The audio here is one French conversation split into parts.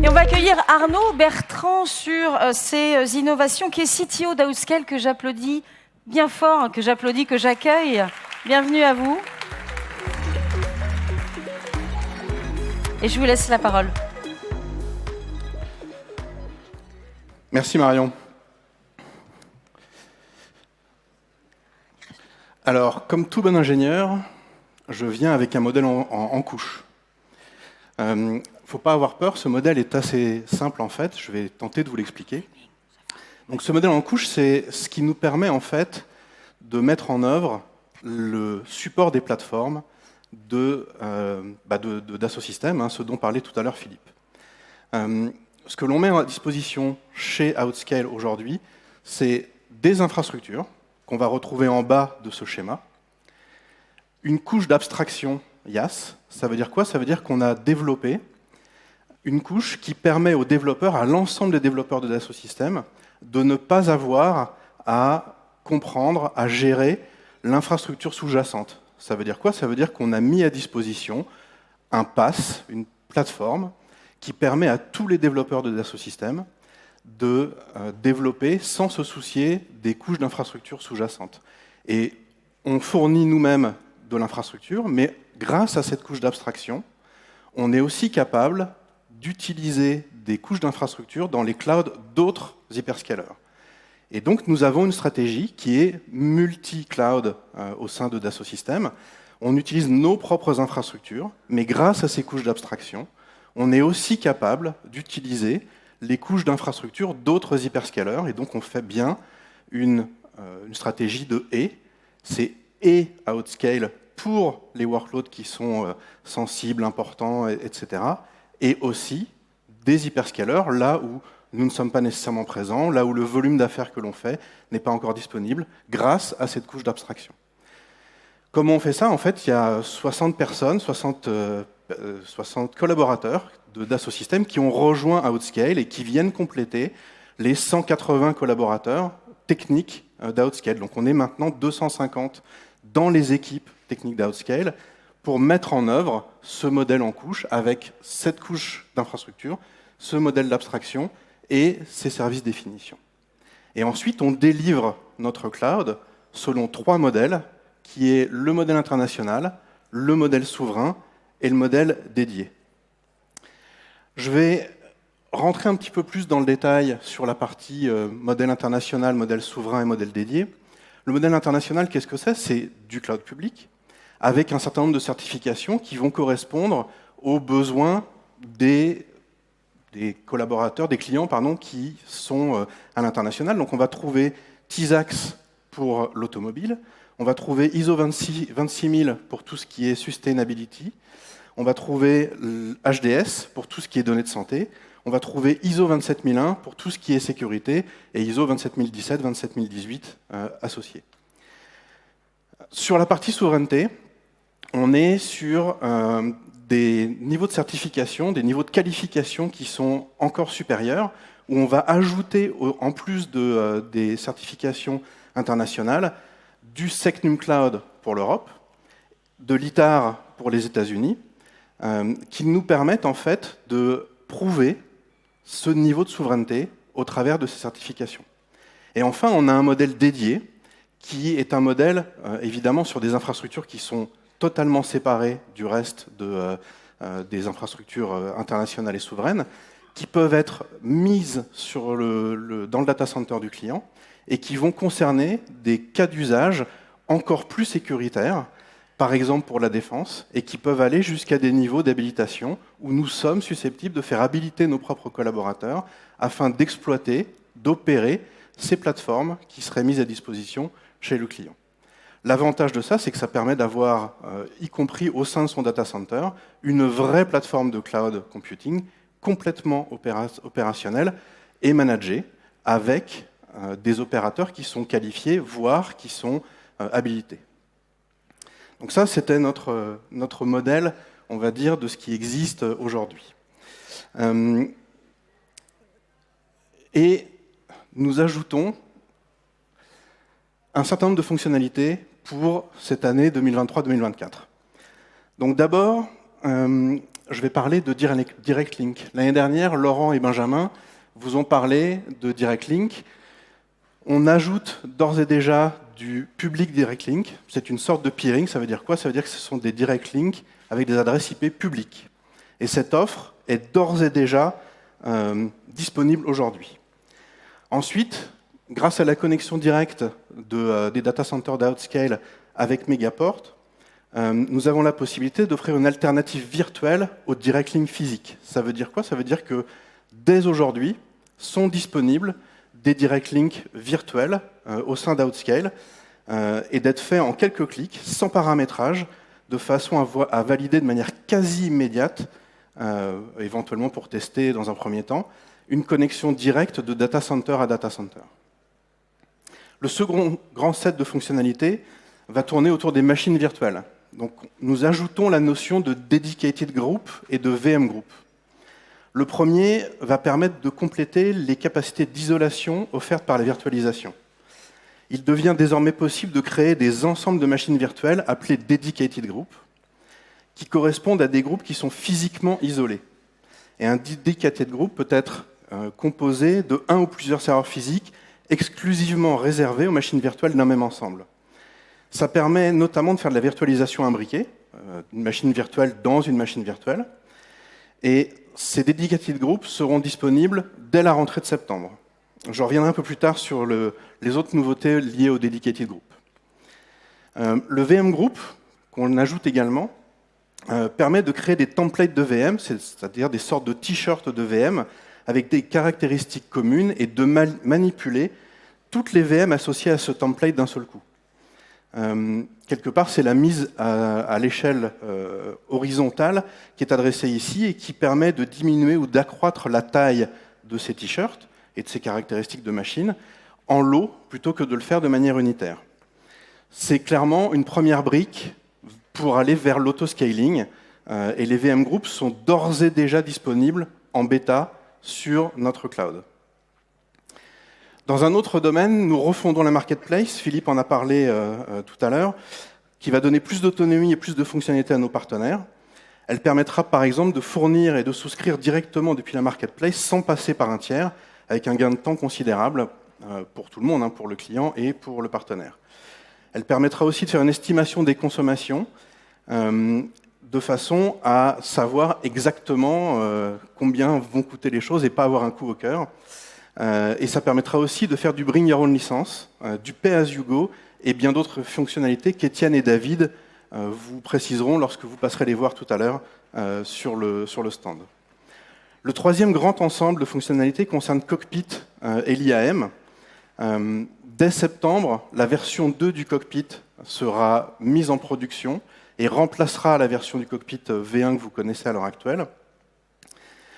Et on va accueillir Arnaud Bertrand sur ces innovations, qui est CTO d'Outscale, que j'applaudis bien fort, hein, que j'accueille. Bienvenue à vous. Et je vous laisse la parole. Merci Marion. Alors, comme tout bon ingénieur, je viens avec un modèle en couche. Il ne faut pas avoir peur, ce modèle est assez simple en fait, je vais tenter de vous l'expliquer. Donc ce modèle en couche, c'est ce qui nous permet en fait de mettre en œuvre le support des plateformes Dassault Systèmes, hein, ce dont parlait tout à l'heure Philippe. Ce que l'on met à disposition chez Outscale aujourd'hui, c'est des infrastructures qu'on va retrouver en bas de ce schéma, une couche d'abstraction IaaS. Ça veut dire quoi? Ça veut dire qu'on a développé une couche qui permet aux développeurs, à l'ensemble des développeurs de Dassault Systèmes, de ne pas avoir à comprendre, à gérer l'infrastructure sous-jacente. Ça veut dire quoi? Ça veut dire qu'on a mis à disposition un PaaS, une plateforme, qui permet à tous les développeurs de Dassault Systèmes de développer sans se soucier des couches d'infrastructure sous-jacentes. Et on fournit nous-mêmes de l'infrastructure, mais grâce à cette couche d'abstraction, on est aussi capable d'utiliser des couches d'infrastructure dans les clouds d'autres hyperscalers. Et donc, nous avons une stratégie qui est multi-cloud au sein de Dassault Systèmes. On utilise nos propres infrastructures, mais grâce à ces couches d'abstraction, on est aussi capable d'utiliser les couches d'infrastructure d'autres hyperscalers. Et donc, on fait bien une stratégie de « et ». C'est « et » Outscale pour les workloads qui sont sensibles, importants, etc. Et aussi des hyperscalers, là où nous ne sommes pas nécessairement présents, là où le volume d'affaires que l'on fait n'est pas encore disponible, grâce à cette couche d'abstraction. Comment on fait ça? En fait, il y a 60 personnes, 60 collaborateurs de Dassault Systèmes qui ont rejoint Outscale et qui viennent compléter les 180 collaborateurs techniques d'Outscale. Donc on est maintenant 250 dans les équipes techniques d'Outscale pour mettre en œuvre ce modèle en couche avec cette couche d'infrastructure, ce modèle d'abstraction et ces services définition. Et ensuite, on délivre notre cloud selon 3 modèles, qui est le modèle international, le modèle souverain et le modèle dédié. Je vais rentrer un petit peu plus dans le détail sur la partie modèle international, modèle souverain et modèle dédié. Le modèle international, qu'est-ce que c'est? C'est du cloud public, avec un certain nombre de certifications qui vont correspondre aux besoins des collaborateurs, des clients pardon, qui sont à l'international. Donc on va trouver TISAX pour l'automobile, on va trouver ISO 26000 pour tout ce qui est sustainability, on va trouver HDS pour tout ce qui est données de santé, on va trouver ISO 27001 pour tout ce qui est sécurité et ISO 27017, 27018 associés. Sur la partie souveraineté, on est sur des niveaux de certification, des niveaux de qualification qui sont encore supérieurs, où on va ajouter, en plus des certifications internationales, du Secnum Cloud pour l'Europe, de l'ITAR pour les États-Unis, qui nous permettent en fait de prouver ce niveau de souveraineté au travers de ces certifications. Et enfin, on a un modèle dédié, qui est un modèle, évidemment, sur des infrastructures qui sont totalement séparées du reste des infrastructures internationales et souveraines, qui peuvent être mises dans le data center du client et qui vont concerner des cas d'usage encore plus sécuritaires, par exemple pour la défense, et qui peuvent aller jusqu'à des niveaux d'habilitation où nous sommes susceptibles de faire habiliter nos propres collaborateurs afin d'exploiter, d'opérer ces plateformes qui seraient mises à disposition chez le client. L'avantage de ça, c'est que ça permet d'avoir, y compris au sein de son data center, une vraie plateforme de cloud computing complètement opérationnelle et managée avec des opérateurs qui sont qualifiés, voire qui sont habilités. Donc ça, c'était notre modèle, on va dire, de ce qui existe aujourd'hui. Et nous ajoutons un certain nombre de fonctionnalités pour cette année 2023-2024. Donc d'abord, je vais parler de Direct Link. L'année dernière, Laurent et Benjamin vous ont parlé de Direct Link. On ajoute d'ores et déjà du public Direct Link. C'est une sorte de peering. Ça veut dire quoi? Ça veut dire que ce sont des Direct Link avec des adresses IP publiques. Et cette offre est d'ores et déjà disponible aujourd'hui. Ensuite, grâce à la connexion directe des data centers d'Outscale avec Megaport, nous avons la possibilité d'offrir une alternative virtuelle au Direct Link physique. Ça veut dire quoi? Ça veut dire que dès aujourd'hui sont disponibles des Direct Link virtuels au sein d'Outscale et d'être faits en quelques clics, sans paramétrage, de façon à valider de manière quasi immédiate, éventuellement pour tester dans un premier temps, une connexion directe de data center à data center. Le second grand set de fonctionnalités va tourner autour des machines virtuelles. Donc, nous ajoutons la notion de Dedicated Group et de VM Group. Le premier va permettre de compléter les capacités d'isolation offertes par la virtualisation. Il devient désormais possible de créer des ensembles de machines virtuelles appelées Dedicated Group, qui correspondent à des groupes qui sont physiquement isolés. Et un Dedicated Group peut être composé de un ou plusieurs serveurs physiques exclusivement réservés aux machines virtuelles d'un même ensemble. Ça permet notamment de faire de la virtualisation imbriquée, une machine virtuelle dans une machine virtuelle, et ces Dedicated Groups seront disponibles dès la rentrée de septembre. Je reviendrai un peu plus tard sur les autres nouveautés liées au Dedicated Group. Le VM Group, qu'on ajoute également, permet de créer des templates de VM, c'est-à-dire des sortes de t-shirts de VM, avec des caractéristiques communes et de manipuler toutes les VM associées à ce template d'un seul coup. Quelque part, c'est la mise à l'échelle horizontale qui est adressée ici et qui permet de diminuer ou d'accroître la taille de ces t-shirts et de ces caractéristiques de machine en lot plutôt que de le faire de manière unitaire. C'est clairement une première brique pour aller vers l'autoscaling et les VM Groups sont d'ores et déjà disponibles en bêta sur notre cloud. Dans un autre domaine, nous refondons la marketplace, Philippe en a parlé tout à l'heure, qui va donner plus d'autonomie et plus de fonctionnalités à nos partenaires. Elle permettra par exemple de fournir et de souscrire directement depuis la marketplace sans passer par un tiers, avec un gain de temps considérable pour tout le monde, pour le client et pour le partenaire. Elle permettra aussi de faire une estimation des consommations de façon à savoir exactement combien vont coûter les choses et pas avoir un coup au cœur. Et ça permettra aussi de faire du Bring Your Own License, du Pay As You Go et bien d'autres fonctionnalités qu'Étienne et David vous préciseront lorsque vous passerez les voir tout à l'heure sur le stand. Le troisième grand ensemble de fonctionnalités concerne Cockpit et l'IAM. Dès septembre, la version 2 du Cockpit sera mise en production et remplacera la version du Cockpit V1 que vous connaissez à l'heure actuelle.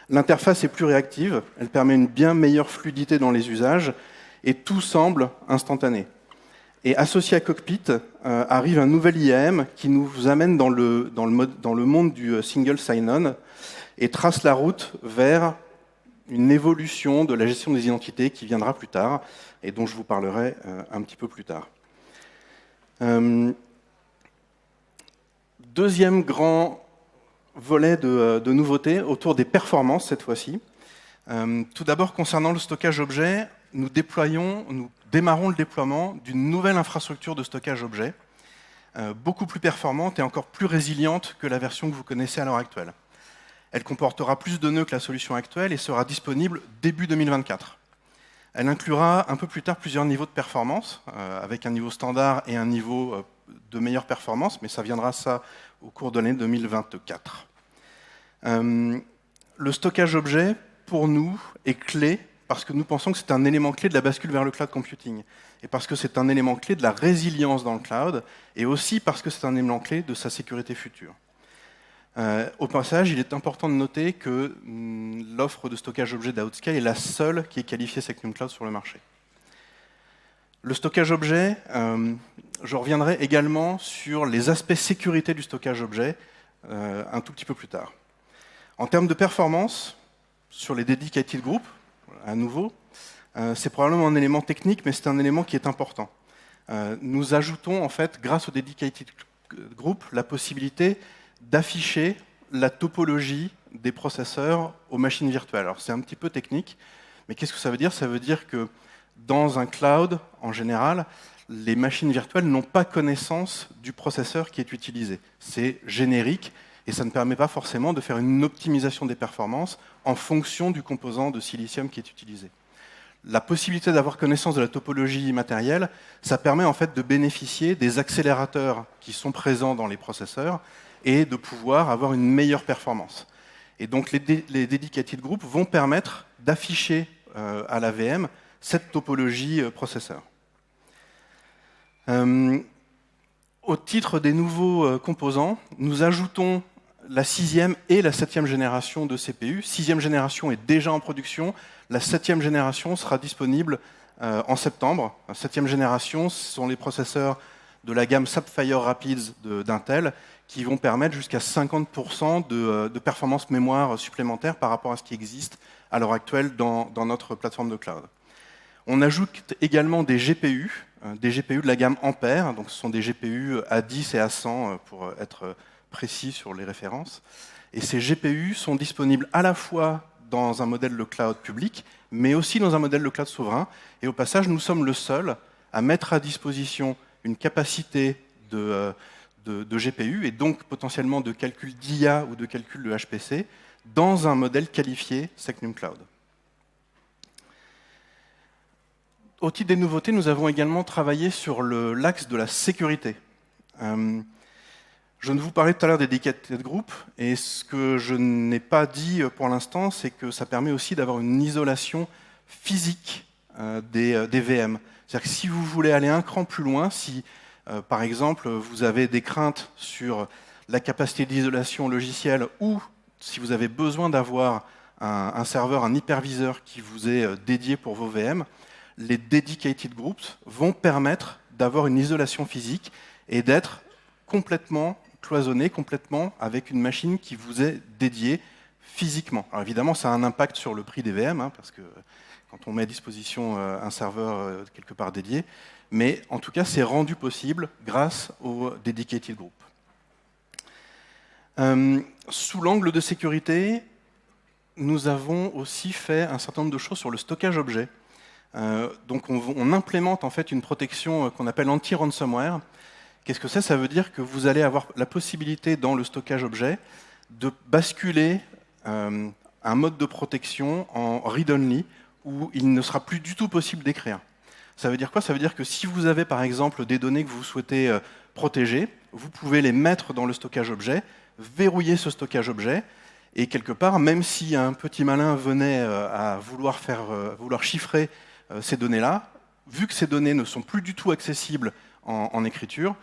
L'interface est plus réactive, elle permet une bien meilleure fluidité dans les usages et tout semble instantané. Et associé à Cockpit, arrive un nouvel IAM qui nous amène dans le monde du single sign-on et trace la route vers une évolution de la gestion des identités qui viendra plus tard et dont je vous parlerai un petit peu plus tard. Deuxième grand volet de nouveautés autour des performances cette fois-ci. Tout d'abord, concernant le stockage objet, nous démarrons le déploiement d'une nouvelle infrastructure de stockage objet, beaucoup plus performante et encore plus résiliente que la version que vous connaissez à l'heure actuelle. Elle comportera plus de nœuds que la solution actuelle et sera disponible début 2024. Elle inclura un peu plus tard plusieurs niveaux de performance, avec un niveau standard et un niveau de meilleure performance, mais ça viendra au cours de l'année 2024. Le stockage objet, pour nous, est clé parce que nous pensons que c'est un élément clé de la bascule vers le cloud computing et parce que c'est un élément clé de la résilience dans le cloud et aussi parce que c'est un élément clé de sa sécurité future. Au passage, il est important de noter que l'offre de stockage objet d'Outscale est la seule qui est qualifiée Secnum Cloud sur le marché. Le stockage objet, je reviendrai également sur les aspects sécurité du stockage objet un tout petit peu plus tard. En termes de performance, sur les dedicated groups, à nouveau, c'est probablement un élément technique, mais c'est un élément qui est important. Nous ajoutons, en fait, grâce au dedicated group, la possibilité d'afficher la topologie des processeurs aux machines virtuelles. Alors c'est un petit peu technique, mais qu'est-ce que ça veut dire? Ça veut dire que dans un cloud, en général, les machines virtuelles n'ont pas connaissance du processeur qui est utilisé. C'est générique et ça ne permet pas forcément de faire une optimisation des performances en fonction du composant de silicium qui est utilisé. La possibilité d'avoir connaissance de la topologie matérielle, ça permet en fait de bénéficier des accélérateurs qui sont présents dans les processeurs et de pouvoir avoir une meilleure performance. Et donc les dedicated groups vont permettre d'afficher à la VM cette topologie processeur. Au titre des nouveaux composants, nous ajoutons la 6e et la 7e génération de CPU. 6e génération est déjà en production. La 7e génération sera disponible en septembre. La 7e génération, ce sont les processeurs de la gamme Sapphire Rapids d'Intel qui vont permettre jusqu'à 50% de performance mémoire supplémentaire par rapport à ce qui existe à l'heure actuelle dans notre plateforme de cloud. On ajoute également des GPU de la gamme Ampère. Donc ce sont des GPU A10 et A100 pour être précis sur les références. Et ces GPU sont disponibles à la fois dans un modèle de cloud public, mais aussi dans un modèle de cloud souverain. Et au passage, nous sommes le seul à mettre à disposition une capacité de GPU, et donc potentiellement de calcul d'IA ou de calcul de HPC, dans un modèle qualifié Secnum Cloud. Au titre des nouveautés, nous avons également travaillé sur l'axe de la sécurité. Je ne vous parlais tout à l'heure des dedicated groups, et ce que je n'ai pas dit pour l'instant, c'est que ça permet aussi d'avoir une isolation physique des VM. C'est-à-dire que si vous voulez aller un cran plus loin, si par exemple vous avez des craintes sur la capacité d'isolation logicielle, ou si vous avez besoin d'avoir un serveur, un hyperviseur qui vous est dédié pour vos VM, les dedicated groups vont permettre d'avoir une isolation physique et d'être complètement cloisonné, complètement avec une machine qui vous est dédiée physiquement. Alors évidemment, ça a un impact sur le prix des VM, parce que quand on met à disposition un serveur quelque part dédié, mais en tout cas, c'est rendu possible grâce aux dedicated groups. Sous l'angle de sécurité, nous avons aussi fait un certain nombre de choses sur le stockage objet. Donc on implémente en fait une protection qu'on appelle anti-ransomware. Qu'est-ce que c'est? Ça veut dire que vous allez avoir la possibilité dans le stockage objet de basculer un mode de protection en read-only où il ne sera plus du tout possible d'écrire. Ça veut dire quoi? Ça veut dire que si vous avez par exemple des données que vous souhaitez protéger, vous pouvez les mettre dans le stockage objet, verrouiller ce stockage objet, et quelque part, même si un petit malin venait à vouloir chiffrer ces données-là, vu que ces données ne sont plus du tout accessibles en écriture,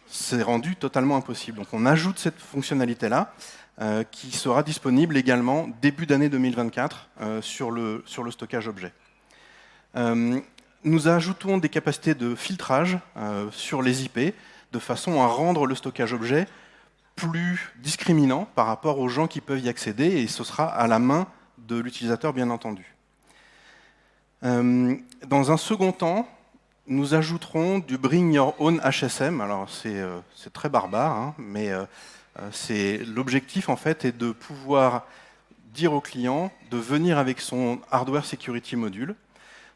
c'est rendu totalement impossible. Donc on ajoute cette fonctionnalité-là qui sera disponible également début d'année 2024 sur le stockage objet. Nous ajoutons des capacités de filtrage sur les IP de façon à rendre le stockage objet plus discriminant par rapport aux gens qui peuvent y accéder, et ce sera à la main de l'utilisateur, bien entendu. Dans un second temps, nous ajouterons du Bring Your Own HSM. Alors c'est très barbare, mais l'objectif en fait est de pouvoir dire au client de venir avec son Hardware Security Module.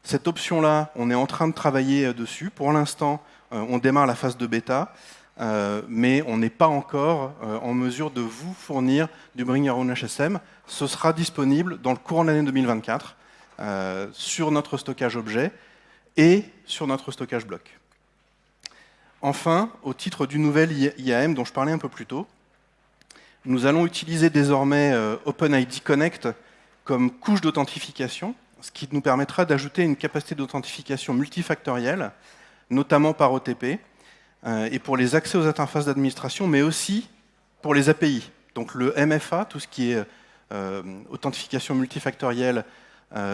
Cette option-là, on est en train de travailler dessus. Pour l'instant, on démarre la phase de bêta, mais on n'est pas encore en mesure de vous fournir du Bring Your Own HSM. Ce sera disponible dans le courant de l'année 2024 sur notre stockage objet et sur notre stockage bloc. Enfin, au titre du nouvel IAM dont je parlais un peu plus tôt, nous allons utiliser désormais OpenID Connect comme couche d'authentification, ce qui nous permettra d'ajouter une capacité d'authentification multifactorielle, notamment par OTP, et pour les accès aux interfaces d'administration, mais aussi pour les API. Donc le MFA, tout ce qui est authentification multifactorielle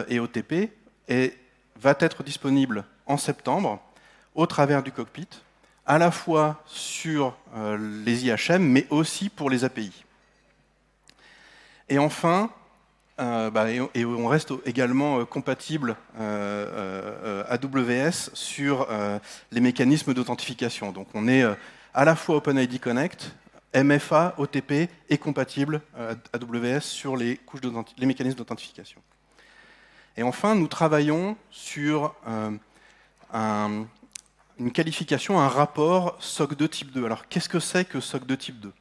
et OTP, va être disponible en septembre au travers du cockpit, à la fois sur les IHM, mais aussi pour les API. Et enfin, on reste également compatible AWS sur les mécanismes d'authentification. Donc on est à la fois OpenID Connect, MFA, OTP et compatible AWS sur les mécanismes d'authentification. Et enfin, nous travaillons sur une qualification, un rapport SOC 2 type 2. Alors, qu'est-ce que c'est que SOC 2 type 2 ?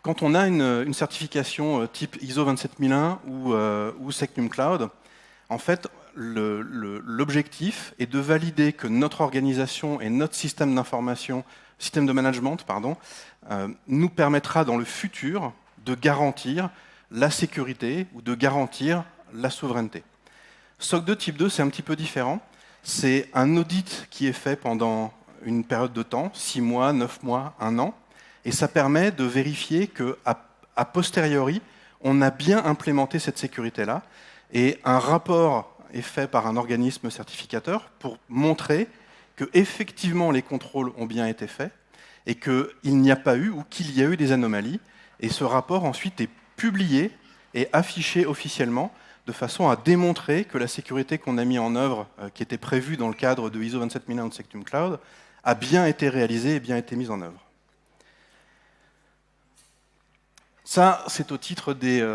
Quand on a une certification type ISO 27001 ou SecNumCloud, en fait, l'objectif est de valider que notre organisation et notre système d'information, système de management, nous permettra dans le futur de garantir la sécurité ou de garantir la souveraineté. SOC 2 type 2, c'est un petit peu différent. C'est un audit qui est fait pendant une période de temps, 6 mois, 9 mois, 1 an, et ça permet de vérifier qu'à posteriori, on a bien implémenté cette sécurité-là, et un rapport est fait par un organisme certificateur pour montrer que effectivement les contrôles ont bien été faits et qu'il n'y a pas eu ou qu'il y a eu des anomalies. Et ce rapport ensuite est publié et affiché officiellement de façon à démontrer que la sécurité qu'on a mis en œuvre, qui était prévue dans le cadre de ISO 27001 ou de SecNumCloud, a bien été réalisée et bien été mise en œuvre. Ça, c'est au titre des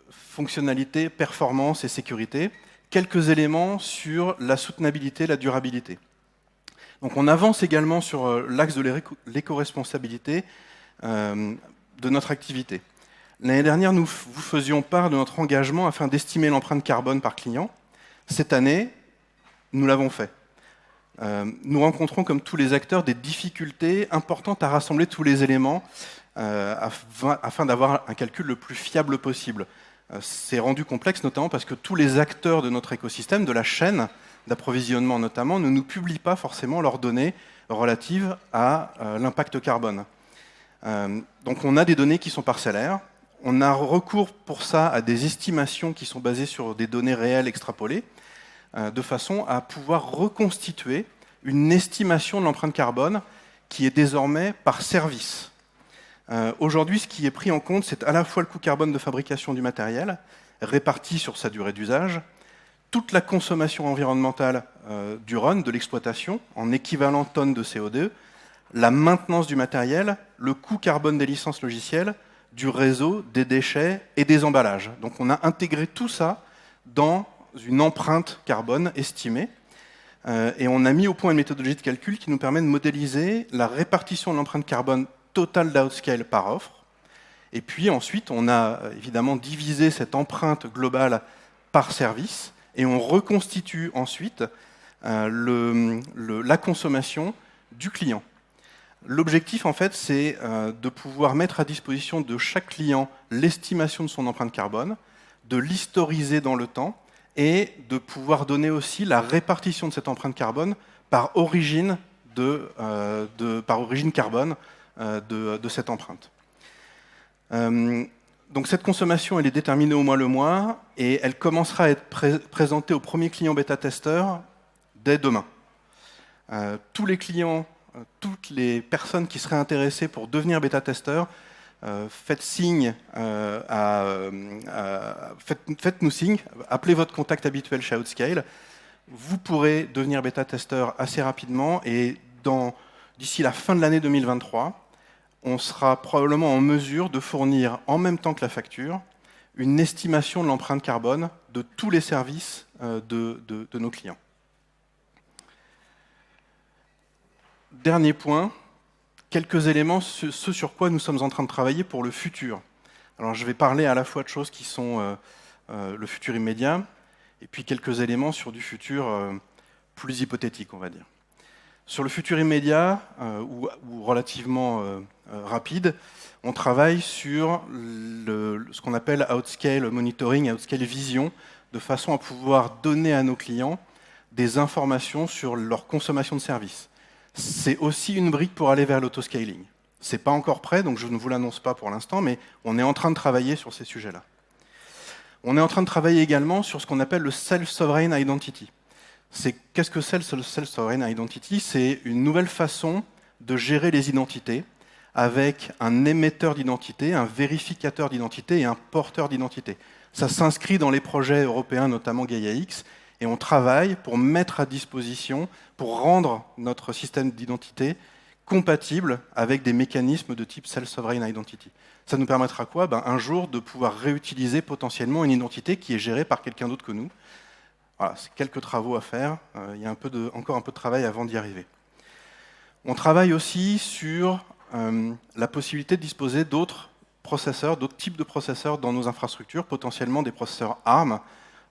fonctionnalités, performance et sécurité. Quelques éléments sur la soutenabilité, la durabilité. Donc on avance également sur l'axe de l'éco-responsabilité de notre activité. L'année dernière, nous vous faisions part de notre engagement afin d'estimer l'empreinte carbone par client. Cette année, nous l'avons fait. Nous rencontrons, comme tous les acteurs, des difficultés importantes à rassembler tous les éléments afin d'avoir un calcul le plus fiable possible. C'est rendu complexe notamment parce que tous les acteurs de notre écosystème, de la chaîne d'approvisionnement notamment, ne nous publient pas forcément leurs données relatives à l'impact carbone. Donc on a des données qui sont parcellaires. On a recours pour ça à des estimations qui sont basées sur des données réelles extrapolées, de façon à pouvoir reconstituer une estimation de l'empreinte carbone qui est désormais par service. Aujourd'hui, ce qui est pris en compte, c'est à la fois le coût carbone de fabrication du matériel, réparti sur sa durée d'usage, toute la consommation environnementale du run, de l'exploitation, en équivalent tonnes de CO2, la maintenance du matériel, le coût carbone des licences logicielles, du réseau, des déchets et des emballages. Donc on a intégré tout ça dans une empreinte carbone estimée, et on a mis au point une méthodologie de calcul qui nous permet de modéliser la répartition de l'empreinte carbone totale d'Outscale par offre. Et puis ensuite, on a évidemment divisé cette empreinte globale par service, et on reconstitue ensuite la consommation du client. L'objectif, en fait, c'est de pouvoir mettre à disposition de chaque client l'estimation de son empreinte carbone, de l'historiser dans le temps, et de pouvoir donner aussi la répartition de cette empreinte carbone par origine carbone de cette empreinte. Donc cette consommation, elle est déterminée au mois le mois, et elle commencera à être présentée aux premiers clients bêta-testeurs dès demain. Tous les clients, toutes les personnes qui seraient intéressées pour devenir bêta-testeurs, faites-nous signe, appelez votre contact habituel chez Outscale. Vous pourrez devenir bêta-testeur assez rapidement, et d'ici la fin de l'année 2023, on sera probablement en mesure de fournir, en même temps que la facture, une estimation de l'empreinte carbone de tous les services de nos clients. Dernier point, quelques éléments, ce sur quoi nous sommes en train de travailler pour le futur. Alors je vais parler à la fois de choses qui sont le futur immédiat, et puis quelques éléments sur du futur plus hypothétique, on va dire. Sur le futur immédiat, ou relativement rapide, on travaille sur ce qu'on appelle Outscale Monitoring, Outscale Vision, de façon à pouvoir donner à nos clients des informations sur leur consommation de services. C'est aussi une brique pour aller vers l'autoscaling. Ce n'est pas encore prêt, donc je ne vous l'annonce pas pour l'instant, mais on est en train de travailler sur ces sujets-là. On est en train de travailler également sur ce qu'on appelle le Self-Sovereign Identity. Qu'est-ce que c'est le Self-Sovereign Identity? C'est une nouvelle façon de gérer les identités avec un émetteur d'identité, un vérificateur d'identité et un porteur d'identité. Ça s'inscrit dans les projets européens, notamment Gaia-X, et on travaille pour mettre à disposition, pour rendre notre système d'identité compatible avec des mécanismes de type Self-Sovereign Identity. Ça nous permettra quoi? Un jour de pouvoir réutiliser potentiellement une identité qui est gérée par quelqu'un d'autre que nous. Voilà, c'est quelques travaux à faire, il y a encore un peu de travail avant d'y arriver. On travaille aussi sur la possibilité de disposer d'autres processeurs, d'autres types de processeurs dans nos infrastructures, potentiellement des processeurs ARM.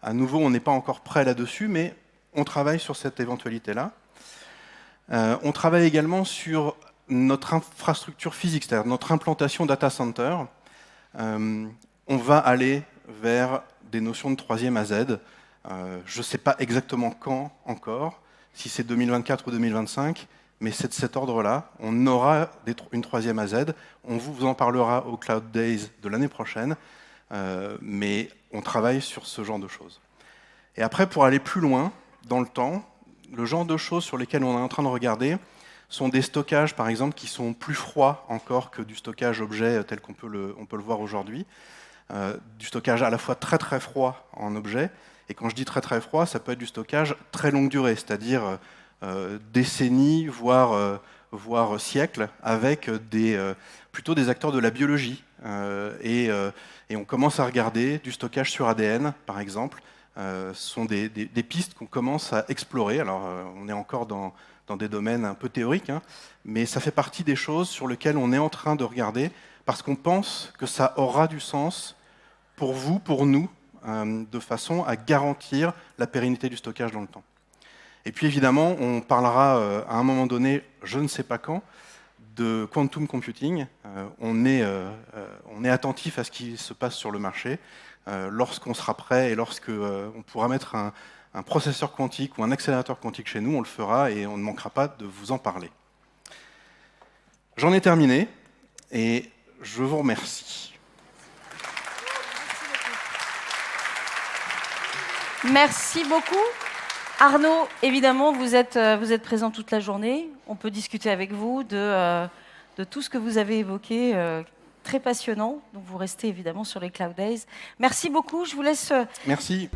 À nouveau, on n'est pas encore prêt là-dessus, mais on travaille sur cette éventualité-là. On travaille également sur notre infrastructure physique, c'est-à-dire notre implantation data center. On va aller vers des notions de 3e à Z. Je ne sais pas exactement quand encore, si c'est 2024 ou 2025, mais c'est de cet ordre-là. On aura une 3e à Z. On vous en parlera au Cloud Days de l'année prochaine, mais on travaille sur ce genre de choses. Et après, pour aller plus loin dans le temps, le genre de choses sur lesquelles on est en train de regarder sont des stockages, par exemple, qui sont plus froids encore que du stockage objet tel qu'on peut le voir aujourd'hui. Du stockage à la fois très très froid en objet, et quand je dis très très froid, ça peut être du stockage très longue durée, c'est-à-dire décennies, voire siècles, avec plutôt des acteurs de la biologie. Et on commence à regarder du stockage sur ADN, par exemple. Ce sont des pistes qu'on commence à explorer. Alors, on est encore dans des domaines un peu théoriques, hein, mais ça fait partie des choses sur lesquelles on est en train de regarder, parce qu'on pense que ça aura du sens pour vous, pour nous, de façon à garantir la pérennité du stockage dans le temps. Et puis évidemment, on parlera à un moment donné, je ne sais pas quand, de quantum computing. On est attentif à ce qui se passe sur le marché. Lorsqu'on sera prêt et lorsqu'on pourra mettre un processeur quantique ou un accélérateur quantique chez nous, on le fera et on ne manquera pas de vous en parler. J'en ai terminé et je vous remercie. Merci beaucoup. Arnaud, évidemment, vous êtes présent toute la journée. On peut discuter avec vous de tout ce que vous avez évoqué, très passionnant. Donc vous restez évidemment sur les Cloud Days. Merci beaucoup, je vous laisse... Merci.